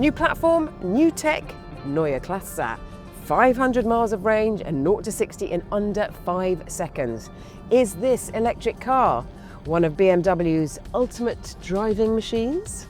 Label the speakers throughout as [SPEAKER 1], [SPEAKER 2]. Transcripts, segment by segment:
[SPEAKER 1] New platform, new tech, Neue Klasse. 500 miles of range and 0 to 60 in under 5 seconds. Is this electric car one of BMW's ultimate driving machines?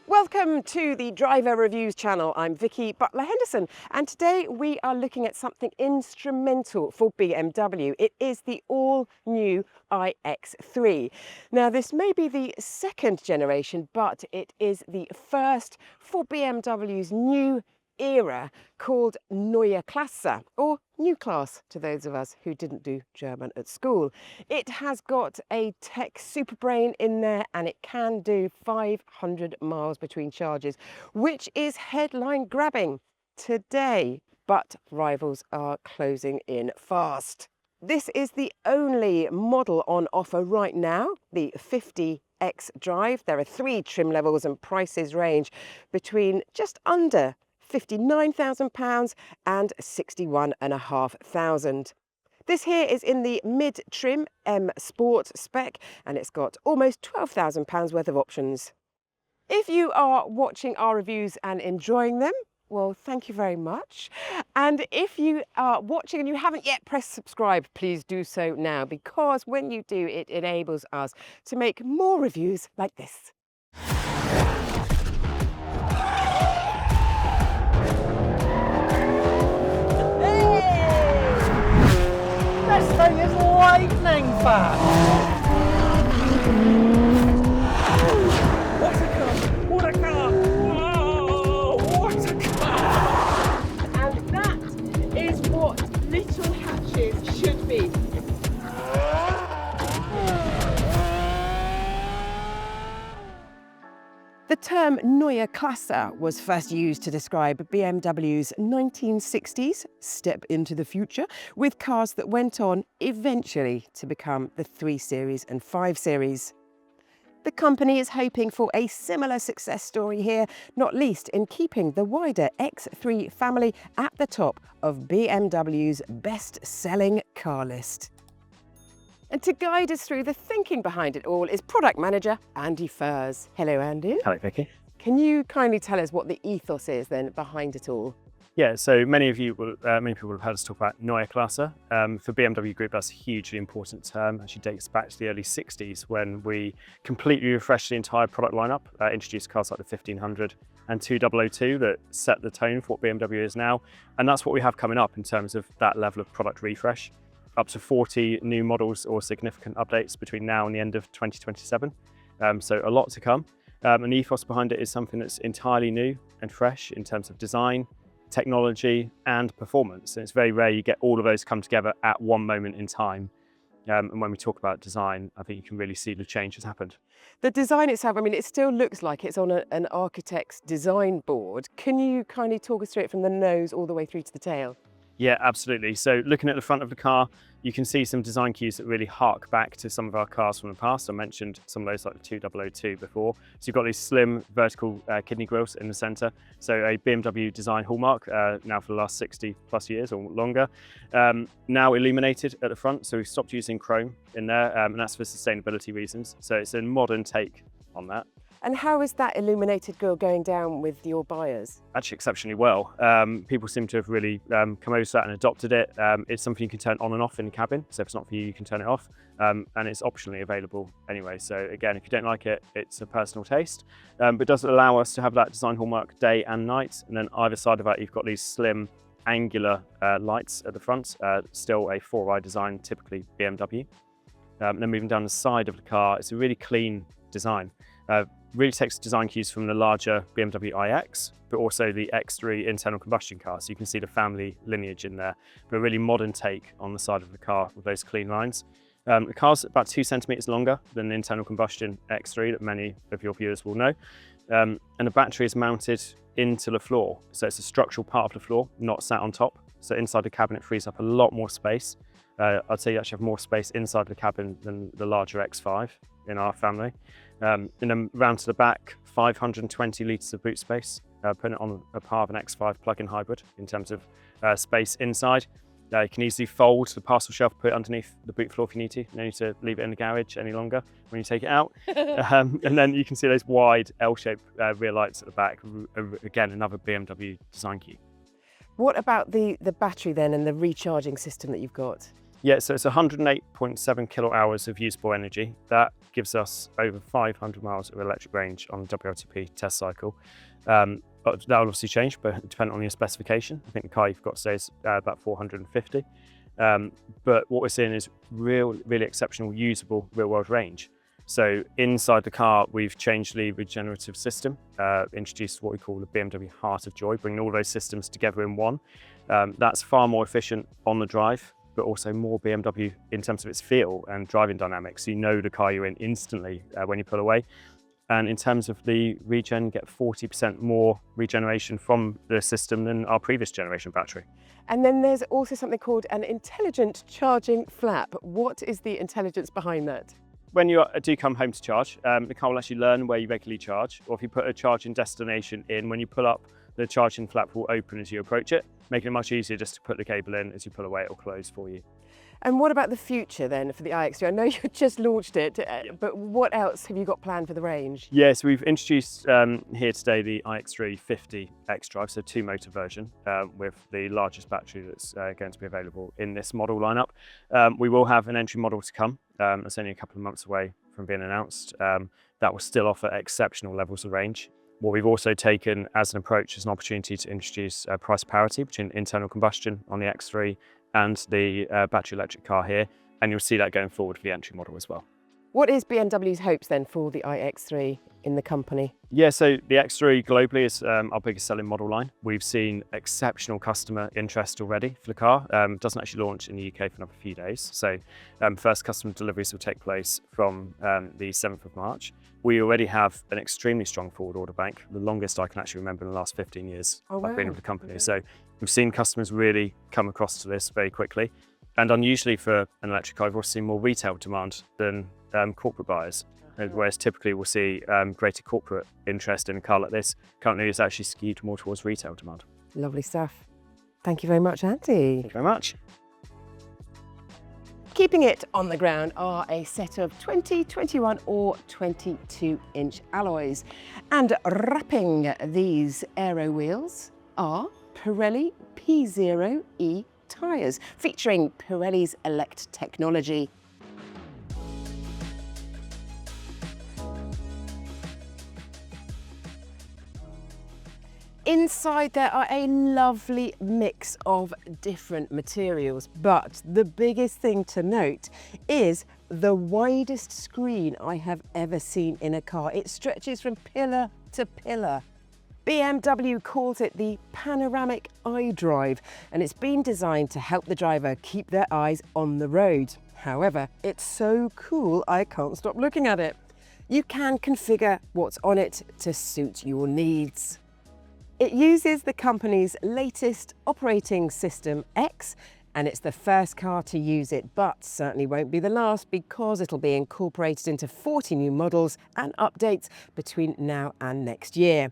[SPEAKER 1] Welcome to the Driver Reviews channel. I'm Vicki Butler-Henderson, and today we are looking at something instrumental for BMW. It is the all-new iX3. Now, this may be the second generation, but it is the first for BMW's new era called Neue Klasse, or new class to those of us who didn't do German at school. It has got a tech super brain in there, and it can do 500 miles between charges, which is headline grabbing today, but rivals are closing in fast. This is the only model on offer right now, the 50 xDrive. There are 3 trim levels and prices range between just under £59,000 and £61,500. This here is in the mid-trim M Sport spec, and it's got almost £12,000 worth of options. If you are watching our reviews and enjoying them, well, thank you very much. And if you are watching and you haven't yet pressed subscribe, please do so now, because when you do, it enables us to make more reviews like this.
[SPEAKER 2] This thing is lightning fast! What a car! What a car! Oh, what a car!
[SPEAKER 1] And that is what little hatches should be. The term Neue Klasse was first used to describe BMW's 1960s step into the future, with cars that went on eventually to become the 3 Series and 5 Series. The company is hoping for a similar success story here, not least in keeping the wider X3 family at the top of BMW's best-selling car list. And to guide us through the thinking behind it all is product manager Andy Furse. Hello, Andy.
[SPEAKER 3] Hello, Vicky.
[SPEAKER 1] Can you kindly tell us what the ethos is then behind it all?
[SPEAKER 3] Yeah, so many people will have heard us talk about Neue Klasse. For BMW Group, that's a hugely important term. Actually dates back to the early 60s when we completely refreshed the entire product lineup, introduced cars like the 1500 and 2002 that set the tone for what BMW is now. And that's what we have coming up in terms of that level of product refresh. Up to 40 new models or significant updates between now and the end of 2027. So a lot to come. And the ethos behind it is something that's entirely new and fresh in terms of design, technology and performance. And it's very rare you get all of those come together at one moment in time. And when we talk about design, I think you can really see the change has happened.
[SPEAKER 1] The design itself, I mean, it still looks like it's on an architect's design board. Can you kindly talk us through it from the nose all the way through to the tail?
[SPEAKER 3] Yeah, absolutely. So looking at the front of the car, you can see some design cues that really hark back to some of our cars from the past. I mentioned some of those like the 2002 before. So you've got these slim vertical kidney grills in the center. So a BMW design hallmark now for the last 60 plus years or longer. Now illuminated at the front. So we've stopped using chrome in there, and that's for sustainability reasons. So it's a modern take on that.
[SPEAKER 1] And how is that illuminated grille going down with your buyers?
[SPEAKER 3] Actually exceptionally well. People seem to have really come over to that and adopted it. It's something you can turn on and off in the cabin. So if it's not for you, you can turn it off. And it's optionally available anyway. So again, if you don't like it, it's a personal taste. But it does allow us to have that design hallmark day and night. And then either side of that, you've got these slim angular lights at the front. Still a 4i design, typically BMW. And then moving down the side of the car, it's a really clean design. Really takes design cues from the larger BMW iX, but also the X3 internal combustion car. So you can see the family lineage in there, but a really modern take on the side of the car with those clean lines. The car's about 2 centimeters longer than the internal combustion X3 that many of your viewers will know. And the battery is mounted into the floor. So it's a structural part of the floor, not sat on top. So inside the cabin, it frees up a lot more space. I'd say you actually have more space inside the cabin than the larger X5 in our family. And then round to the back, 520 litres of boot space, putting it on a par of an X5 plug-in hybrid in terms of space inside. You can easily fold the parcel shelf, put it underneath the boot floor if you need to. No need to leave it in the garage any longer when you take it out. And then you can see those wide L-shaped rear lights at the back. Again, another BMW design key.
[SPEAKER 1] What about the battery then and the recharging system that you've got?
[SPEAKER 3] Yeah, so it's 108.7 kilowatt hours of usable energy. That gives us over 500 miles of electric range on the WLTP test cycle. But that will obviously change, but depending on your specification. I think the car you've got today is about 450. But what we're seeing is really exceptional, usable real-world range. So inside the car, we've changed the regenerative system, introduced what we call the BMW Heart of Joy, bringing all those systems together in one. That's far more efficient on the drive, but also more BMW in terms of its feel and driving dynamics. You know the car you're in instantly when you pull away. And in terms of the regen, get 40% more regeneration from the system than our previous generation battery.
[SPEAKER 1] And then there's also something called an intelligent charging flap. What is the intelligence behind that?
[SPEAKER 3] When you do come home to charge, the car will actually learn where you regularly charge, or if you put a charging destination in, when you pull up, the charging flap will open as you approach it, making it much easier just to put the cable in. As you pull away, it will close for you.
[SPEAKER 1] And what about the future then for the iX3? I know you just launched it, but what else have you got planned for the range?
[SPEAKER 3] Yes, we've introduced here today the iX3 50 xDrive, so 2-motor version with the largest battery that's going to be available in this model lineup. We will have an entry model to come. It's only a couple of months away from being announced. That will still offer exceptional levels of range. What we've also taken as an approach is an opportunity to introduce price parity between internal combustion on the X3 and the battery electric car here, and you'll see that going forward for the entry model as well.
[SPEAKER 1] What is BMW's hopes then for the iX3 in the company?
[SPEAKER 3] Yeah, so the X3 globally is our biggest selling model line. We've seen exceptional customer interest already for the car. It doesn't actually launch in the UK for another few days. So first customer deliveries will take place from the 7th of March. We already have an extremely strong forward order bank, the longest I can actually remember in the last 15 years I've been with the company. Okay. So we've seen customers really come across to this very quickly. And unusually for an electric car, we've also seen more retail demand than corporate buyers. Whereas typically we'll see greater corporate interest in a car like this. Currently it's actually skewed more towards retail demand.
[SPEAKER 1] Lovely stuff. Thank you very much, Andy.
[SPEAKER 3] Thank you very much.
[SPEAKER 1] Keeping it on the ground are a set of 20, 21 or 22-inch alloys. And wrapping these aero wheels are Pirelli P Zero E tyres, featuring Pirelli's Elect technology. Inside there are a lovely mix of different materials, but the biggest thing to note is the widest screen I have ever seen in a car. It stretches from pillar to pillar. BMW calls it the Panoramic iDrive, and it's been designed to help the driver keep their eyes on the road. However, it's so cool I can't stop looking at it. You can configure what's on it to suit your needs. It uses the company's latest operating system, X, and it's the first car to use it, but certainly won't be the last because it'll be incorporated into 40 new models and updates between now and next year.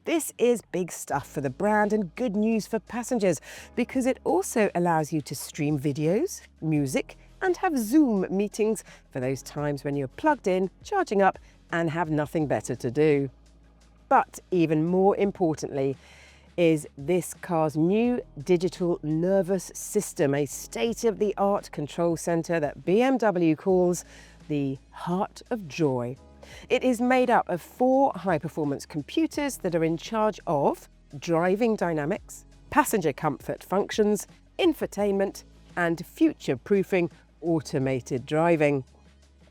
[SPEAKER 1] This is big stuff for the brand and good news for passengers because it also allows you to stream videos, music, and have Zoom meetings for those times when you're plugged in, charging up, and have nothing better to do. But even more importantly is this car's new digital nervous system, a state-of-the-art control centre that BMW calls the Heart of Joy. It is made up of 4 high-performance computers that are in charge of driving dynamics, passenger comfort functions, infotainment, and future-proofing automated driving.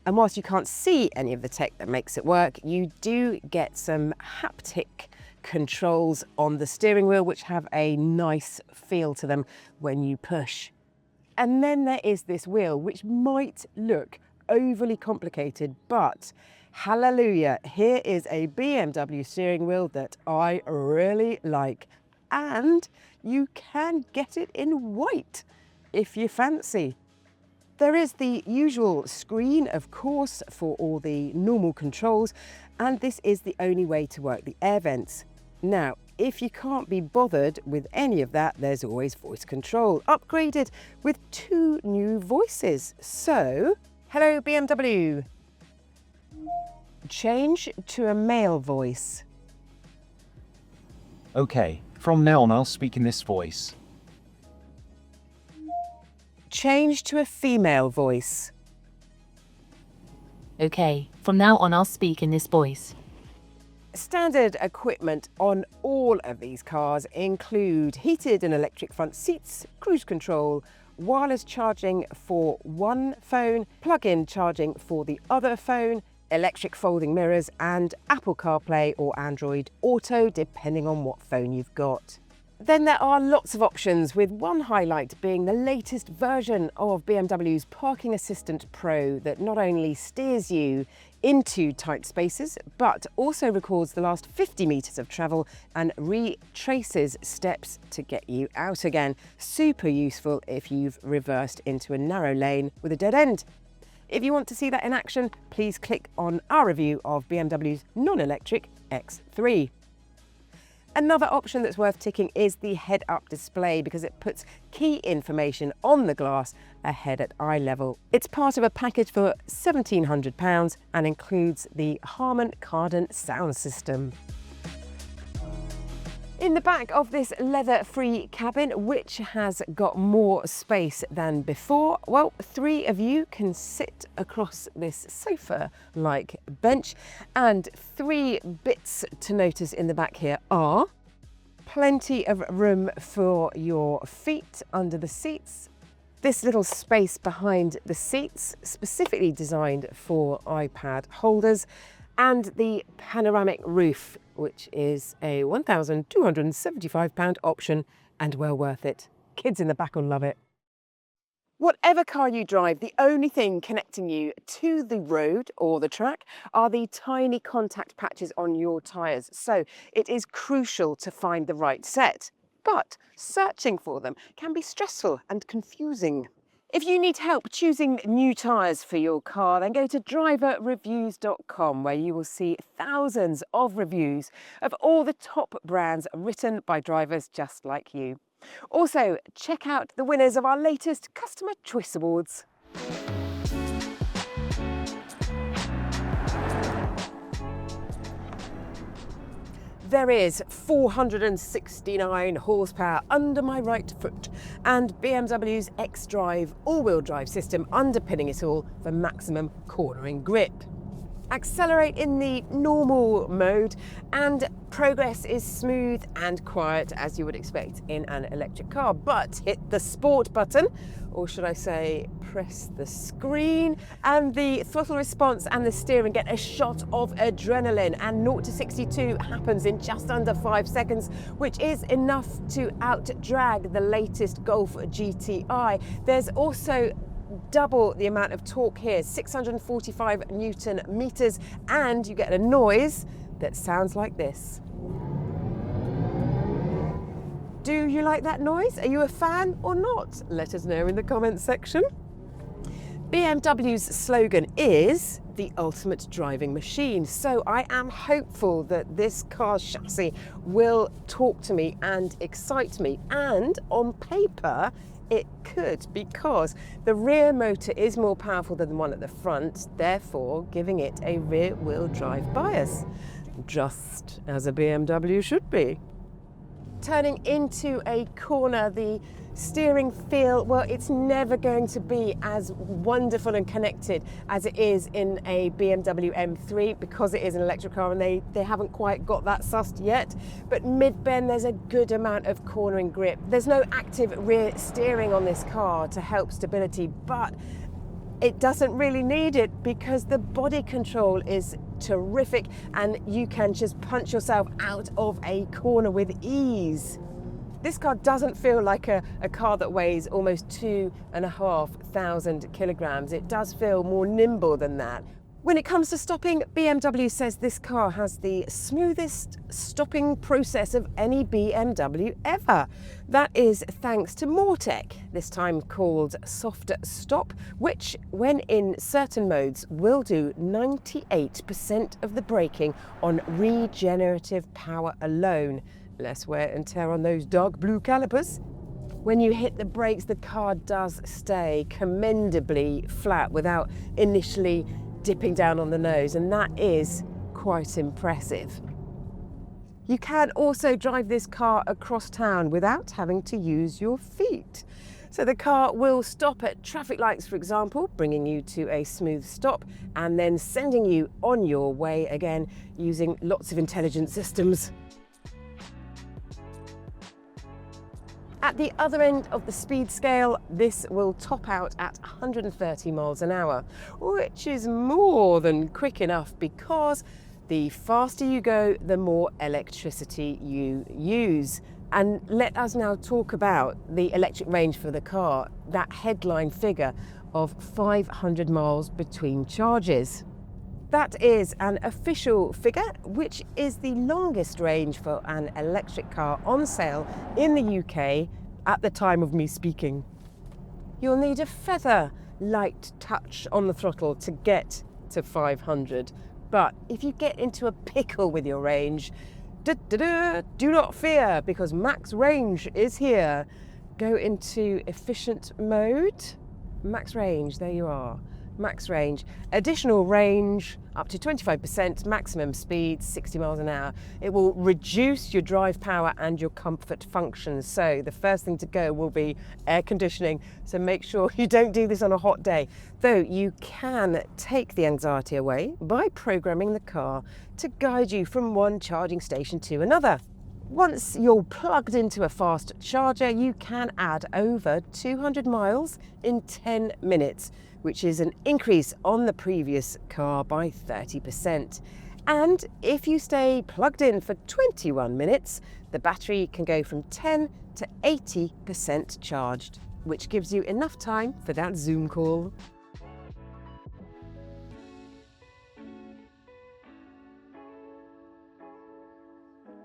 [SPEAKER 1] And whilst you can't see any of the tech that makes it work, you do get some haptic controls on the steering wheel, which have a nice feel to them when you push. And then there is this wheel, which might look overly complicated, but hallelujah, here is a BMW steering wheel that I really like. And you can get it in white if you fancy. There is the usual screen, of course, for all the normal controls, and this is the only way to work the air vents. Now, if you can't be bothered with any of that, there's always voice control, upgraded with 2 new voices. So, hello BMW. Change to a male voice.
[SPEAKER 4] Okay, from now on I'll speak in this voice.
[SPEAKER 1] Change to a female voice.
[SPEAKER 5] Okay, from now on I'll speak in this voice.
[SPEAKER 1] Standard equipment on all of these cars include heated and electric front seats, cruise control, wireless charging for one phone, plug-in charging for the other phone, electric folding mirrors and Apple CarPlay or Android Auto depending on what phone you've got. Then there are lots of options, with one highlight being the latest version of BMW's Parking Assistant Pro that not only steers you into tight spaces but also records the last 50 metres of travel and retraces steps to get you out again. Super useful if you've reversed into a narrow lane with a dead end. If you want to see that in action, please click on our review of BMW's non-electric X3. Another option that's worth ticking is the head-up display because it puts key information on the glass ahead at eye level. It's part of a package for £1,700 and includes the Harman Kardon sound system. In the back of this leather-free cabin, which has got more space than before, well, 3 of you can sit across this sofa-like bench, and 3 bits to notice in the back here are plenty of room for your feet under the seats, this little space behind the seats, specifically designed for iPad holders, and the panoramic roof, which is a £1,275 option and well worth it. Kids in the back will love it. Whatever car you drive, the only thing connecting you to the road or the track are the tiny contact patches on your tyres. So it is crucial to find the right set, but searching for them can be stressful and confusing. If you need help choosing new tyres for your car, then go to DriverReviews.com, where you will see thousands of reviews of all the top brands written by drivers just like you. Also, check out the winners of our latest Customer Choice Awards. There is 469 horsepower under my right foot and BMW's xDrive all-wheel drive system underpinning it all for maximum cornering grip. Accelerate in the normal mode and progress is smooth and quiet as you would expect in an electric car, but hit the sport button, or should I say press the screen, and the throttle response and the steering get a shot of adrenaline, and 0 to 62 happens in just under 5 seconds, which is enough to out-drag the latest Golf GTI. There's also double the amount of torque here, 645 Newton meters, and you get a noise that sounds like this. Do you like that noise? Are you a fan or not? Let us know in the comments section. BMW's slogan is the ultimate driving machine, so I am hopeful that this car's chassis will talk to me and excite me, and on paper it could, because the rear motor is more powerful than the one at the front, therefore giving it a rear-wheel drive bias, just as a BMW should be. Turning into a corner, the steering feel, well, it's never going to be as wonderful and connected as it is in a BMW M3 because it is an electric car and they haven't quite got that sussed yet. But mid-bend, there's a good amount of cornering grip. There's no active rear steering on this car to help stability, but it doesn't really need it because the body control is terrific and you can just punch yourself out of a corner with ease. This car doesn't feel like a car that weighs almost 2,500 kilograms. It does feel more nimble than that. When it comes to stopping, BMW says this car has the smoothest stopping process of any BMW ever. That is thanks to more tech, this time called soft stop, which, when in certain modes, will do 98% of the braking on regenerative power alone. Less wear and tear on those dark blue calipers. When you hit the brakes, the car does stay commendably flat without initially dipping down on the nose, and that is quite impressive. You can also drive this car across town without having to use your feet. So the car will stop at traffic lights, for example, bringing you to a smooth stop and then sending you on your way again using lots of intelligent systems. At the other end of the speed scale, this will top out at 130 miles an hour, which is more than quick enough because the faster you go, the more electricity you use. And let us now talk about the electric range for the car, that headline figure of 500 miles between charges. That is an official figure, which is the longest range for an electric car on sale in the UK at the time of me speaking. You'll need a feather light touch on the throttle to get to 500, but if you get into a pickle with your range, do not fear, because max range is here. Go into efficient mode, max range, there you are. Max range, additional range up to 25%, maximum speed 60 miles an hour. It will reduce your drive power and your comfort functions. So the first thing to go will be air conditioning. So make sure you don't do this on a hot day. Though you can take the anxiety away by programming the car to guide you from one charging station to another. Once you're plugged into a fast charger, you can add over 200 miles in 10 minutes, which is an increase on the previous car by 30%. And if you stay plugged in for 21 minutes, the battery can go from 10 to 80% charged, which gives you enough time for that Zoom call.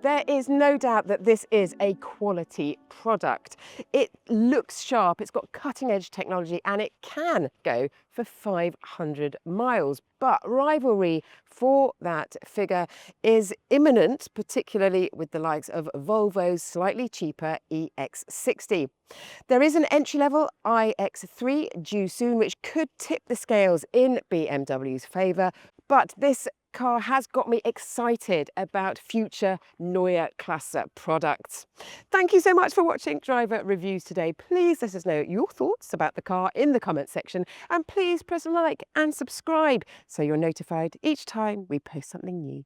[SPEAKER 1] There is no doubt that this is a quality product. It looks sharp, it's got cutting edge technology, and it can go for 500 miles. But rivalry for that figure is imminent, particularly with the likes of Volvo's slightly cheaper EX60. There is an entry-level iX3 due soon, which could tip the scales in BMW's favour, but this car has got me excited about future Neue Klasse products. Thank you so much for watching Driver Reviews today. Please let us know your thoughts about the car in the comment section, and please press like and subscribe so you're notified each time we post something new.